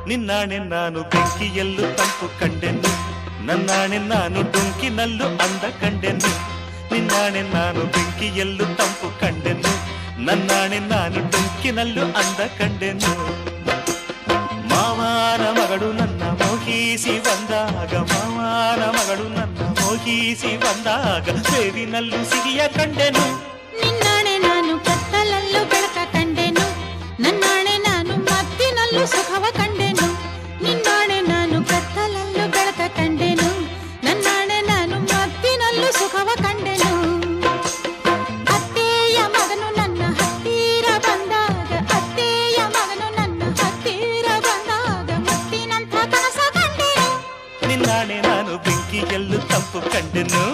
ನಿನ್ನಾಣೆ ನಾನು ಬೆಂಕಿಯಲ್ಲೂ ತಂಪು ಕಂಡೆನು, ನನ್ನಾಣೆ ನಾನು ಡೊಂಕಿನಲ್ಲೂ ಅಂದ ಕಂಡೆನು. ನಿನ್ನಾಣೆ ನಾನು ಬೆಂಕಿಯಲ್ಲೂ ತಂಪು ಕಂಡೆನು, ನನ್ನಾಣೆ ನಾನು ಡೊಂಕಿನಲ್ಲೂ ಅಂದ ಕಂಡೆನು. ಮಾವನ ಮಗಳು ನನ್ನ ಮೋಹಿಸಿ ಬಂದಾಗ, ಮಾವನ ಮಗಳು ನನ್ನ ಮೋಹಿಸಿ ಬಂದಾಗ ಬೇವಿನಲ್ಲೂ ಸಿಹಿಯ ಕಂಡೆನು. ನಿನ್ನಾಣೆ ನಾನು ಕತ್ತಲಲ್ಲೂ ಬೆಳಕ ಕಂಡೆನು, ನನ್ನಾಣೆ ನಾನು ಮತ್ತಿನಲ್ಲೂ ಸುಖವ ಕಂಡೆನು. ನಿನ್ನಾಣೆ ನಾನು ಕತ್ತಲಲ್ಲೂ ಬೆಳಕ ಕಂಡೆನು, ನನ್ನಾಣೆ ನಾನು ಮತ್ತಿನಲ್ಲೂ ಸುಖವ ಕಂಡೆನು. ಅತ್ತೆಯ ಮಗನು ನನ್ನ ಹತ್ತಿರ ಬಂದಾಗ, ಅತ್ತೆಯ ಮಗನು ನನ್ನ ಹತ್ತಿರ ಬಂದಾಗ ಮುತ್ತಿನಂಥ ಕನಸ ಕಂಡೆನು. ನಿನ್ನಾಣೆ ನಾನು ಬೆಂಕಿಯಲ್ಲೂ ತಂಪು ಕಂಡೆನು.